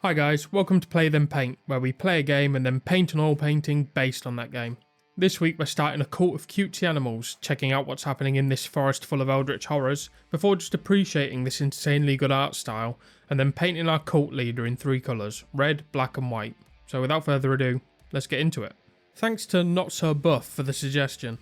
Hi guys, welcome to Play Then Paint, where we play a game and then paint an oil painting based on that game. This week we're starting a cult of cutesy animals, checking out what's happening in this forest full of eldritch horrors, before just appreciating this insanely good art style, and then painting our cult leader in three colours, red, black and white. So without further ado, let's get into it. Thanks to Not So Buff for the suggestion.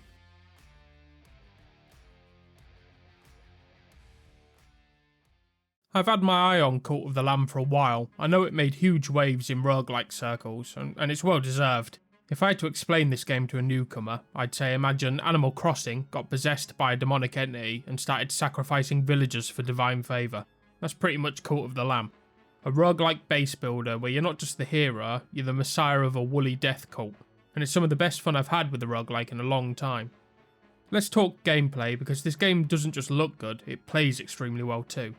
I've had my eye on Cult of the Lamb for a while. I know it made huge waves in roguelike circles, and it's well deserved. If I had to explain this game to a newcomer, I'd say imagine Animal Crossing got possessed by a demonic entity and started sacrificing villagers for divine favour. That's pretty much Cult of the Lamb. A roguelike base builder where you're not just the hero, you're the messiah of a woolly death cult. And it's some of the best fun I've had with a roguelike in a long time. Let's talk gameplay, because this game doesn't just look good, it plays extremely well too.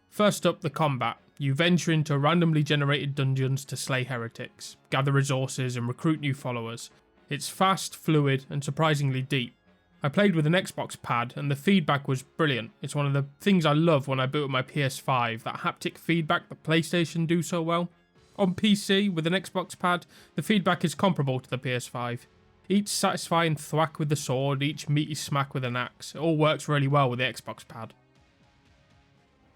First up, the combat. You venture into randomly generated dungeons to slay heretics, gather resources and recruit new followers. It's fast, fluid and surprisingly deep. I played with an Xbox pad and the feedback was brilliant. It's one of the things I love when I boot my PS5, that haptic feedback that PlayStation do so well. On PC, with an Xbox pad, the feedback is comparable to the PS5. Each satisfying thwack with the sword, each meaty smack with an axe, it all works really well with the Xbox pad.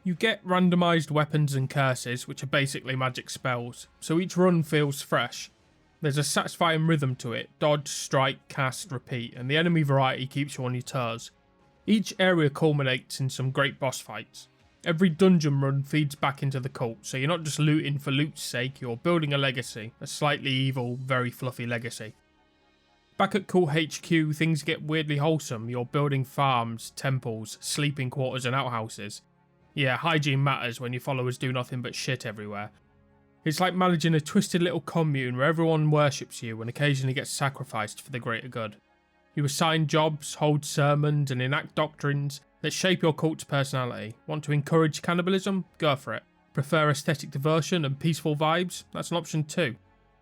You get randomised weapons and curses, which are basically magic spells, so each run feels fresh. There's a satisfying rhythm to it, dodge, strike, cast, repeat, and the enemy variety keeps you on your toes. Each area culminates in some great boss fights. Every dungeon run feeds back into the cult, so you're not just looting for loot's sake, you're building a legacy, a slightly evil, very fluffy legacy. Back at Cult HQ, things get weirdly wholesome. You're building farms, temples, sleeping quarters and outhouses. Yeah, hygiene matters when your followers do nothing but shit everywhere. It's like managing a twisted little commune where everyone worships you and occasionally gets sacrificed for the greater good. You assign jobs, hold sermons and enact doctrines that shape your cult's personality. Want to encourage cannibalism? Go for it. Prefer aesthetic devotion and peaceful vibes? That's an option too.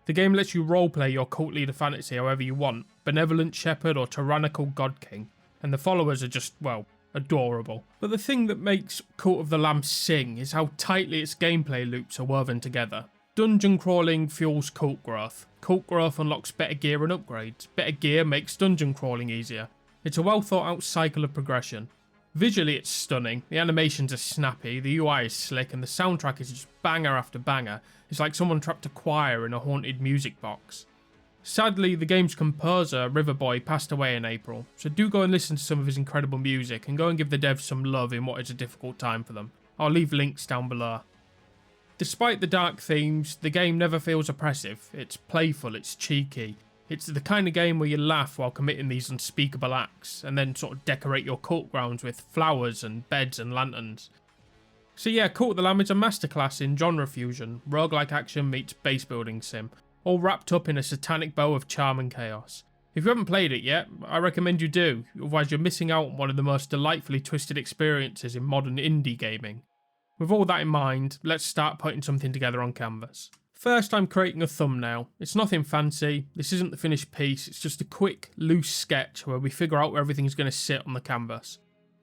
The game lets you roleplay your cult leader fantasy however you want, benevolent shepherd or tyrannical god king, and the followers are just, well, adorable. But the thing that makes Cult of the Lamb sing is how tightly its gameplay loops are woven together. Dungeon crawling fuels cult growth. Cult growth unlocks better gear and upgrades. Better gear makes dungeon crawling easier. It's a well thought out cycle of progression. Visually it's stunning, the animations are snappy, the UI is slick and the soundtrack is just banger after banger. It's like someone trapped a choir in a haunted music box. Sadly, the game's composer, Riverboy, passed away in April, so do go and listen to some of his incredible music and go and give the devs some love in what is a difficult time for them. I'll leave links down below. Despite the dark themes, the game never feels oppressive. It's playful, it's cheeky. It's the kind of game where you laugh while committing these unspeakable acts, and then sort of decorate your cult grounds with flowers and beds and lanterns. So yeah, Cult of the Lamb is a masterclass in genre fusion, roguelike action meets base building sim, all wrapped up in a satanic bow of charm and chaos. If you haven't played it yet, I recommend you do, otherwise you're missing out on one of the most delightfully twisted experiences in modern indie gaming. With all that in mind, let's start putting something together on canvas. First, I'm creating a thumbnail. It's nothing fancy, this isn't the finished piece, it's just a quick, loose sketch where we figure out where everything's going to sit on the canvas.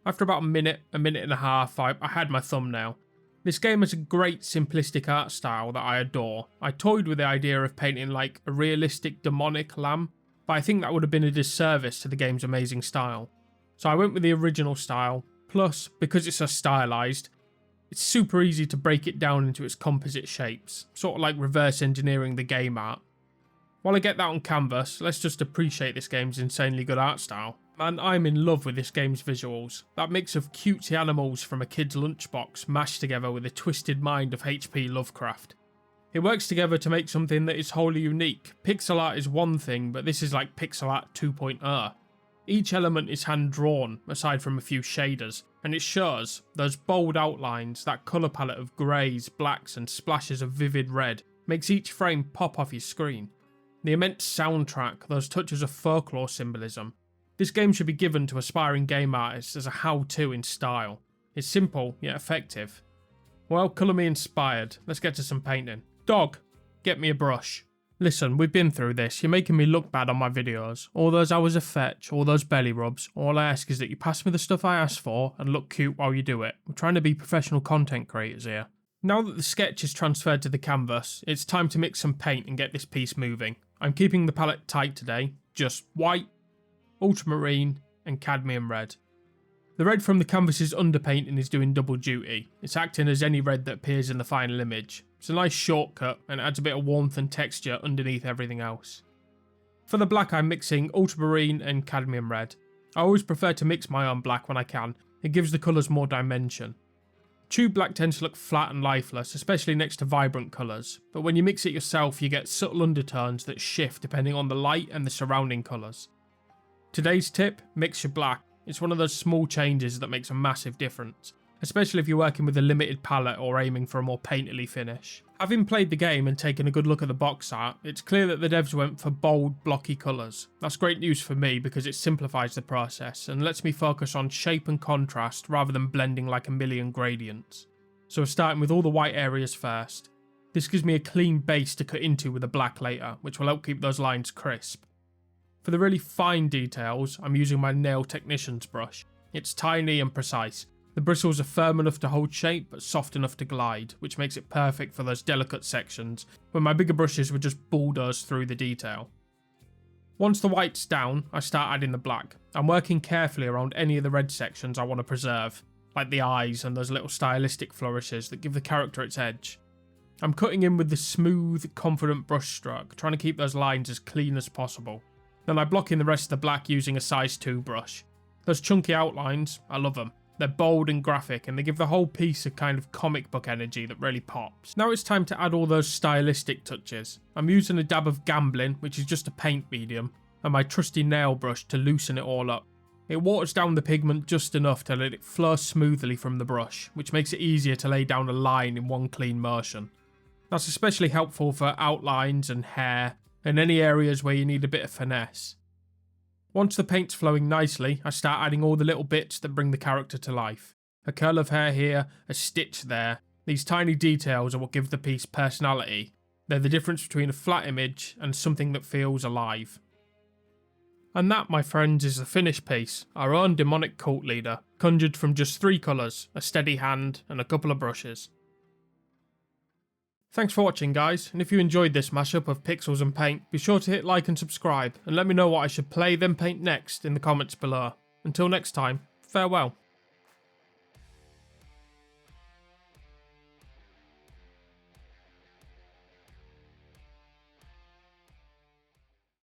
After about a minute and a half, I had my thumbnail. This game has a great simplistic art style that I adore. I toyed with the idea of painting like a realistic demonic lamb, but I think that would have been a disservice to the game's amazing style. So I went with the original style, plus because it's so stylised, it's super easy to break it down into its composite shapes, sort of like reverse engineering the game art. While I get that on canvas, let's just appreciate this game's insanely good art style. Man, I'm in love with this game's visuals. That mix of cutesy animals from a kid's lunchbox mashed together with the twisted mind of H.P. Lovecraft. It works together to make something that is wholly unique. Pixel art is one thing, but this is like pixel art 2.0. Each element is hand-drawn, aside from a few shaders, and it shows. Those bold outlines, that colour palette of greys, blacks and splashes of vivid red, makes each frame pop off your screen. The immense soundtrack, those touches of folklore symbolism. This game should be given to aspiring game artists as a how-to in style. It's simple, yet effective. Well, colour me inspired. Let's get to some painting. Dog, get me a brush. Listen, we've been through this. You're making me look bad on my videos. All those hours of fetch, all those belly rubs. All I ask is that you pass me the stuff I asked for and look cute while you do it. We're trying to be professional content creators here. Now that the sketch is transferred to the canvas, it's time to mix some paint and get this piece moving. I'm keeping the palette tight today, just white, ultramarine and cadmium red. The red from the canvas's underpainting is doing double duty. It's acting as any red that appears in the final image. It's a nice shortcut and adds a bit of warmth and texture underneath everything else. For the black I'm mixing ultramarine and cadmium red. I always prefer to mix my own black when I can, it gives the colours more dimension. Tube black tends to look flat and lifeless, especially next to vibrant colours, but when you mix it yourself you get subtle undertones that shift depending on the light and the surrounding colours. Today's tip, mix your black. It's one of those small changes that makes a massive difference, especially if you're working with a limited palette or aiming for a more painterly finish. Having played the game and taken a good look at the box art, it's clear that the devs went for bold, blocky colours. That's great news for me because it simplifies the process and lets me focus on shape and contrast rather than blending like a million gradients. So we're starting with all the white areas first. This gives me a clean base to cut into with the black later, which will help keep those lines crisp. For the really fine details, I'm using my Nail Technician's brush. It's tiny and precise. The bristles are firm enough to hold shape but soft enough to glide, which makes it perfect for those delicate sections where my bigger brushes would just bulldoze through the detail. Once the white's down, I start adding the black. I'm working carefully around any of the red sections I want to preserve, like the eyes and those little stylistic flourishes that give the character its edge. I'm cutting in with the smooth, confident brush stroke, trying to keep those lines as clean as possible. Then I block in the rest of the black using a size 2 brush. Those chunky outlines, I love them. They're bold and graphic and they give the whole piece a kind of comic book energy that really pops. Now it's time to add all those stylistic touches. I'm using a dab of Gambling, which is just a paint medium, and my trusty nail brush to loosen it all up. It waters down the pigment just enough to let it flow smoothly from the brush, which makes it easier to lay down a line in one clean motion. That's especially helpful for outlines and hair, and any areas where you need a bit of finesse. Once the paint's flowing nicely, I start adding all the little bits that bring the character to life. A curl of hair here, a stitch there. These tiny details are what give the piece personality. They're the difference between a flat image and something that feels alive. And that, my friends, is the finished piece, our own demonic cult leader, conjured from just 3 colours, a steady hand and a couple of brushes. Thanks for watching guys, and if you enjoyed this mashup of pixels and paint, be sure to hit like and subscribe, and let me know what I should play then paint next in the comments below. Until next time, farewell.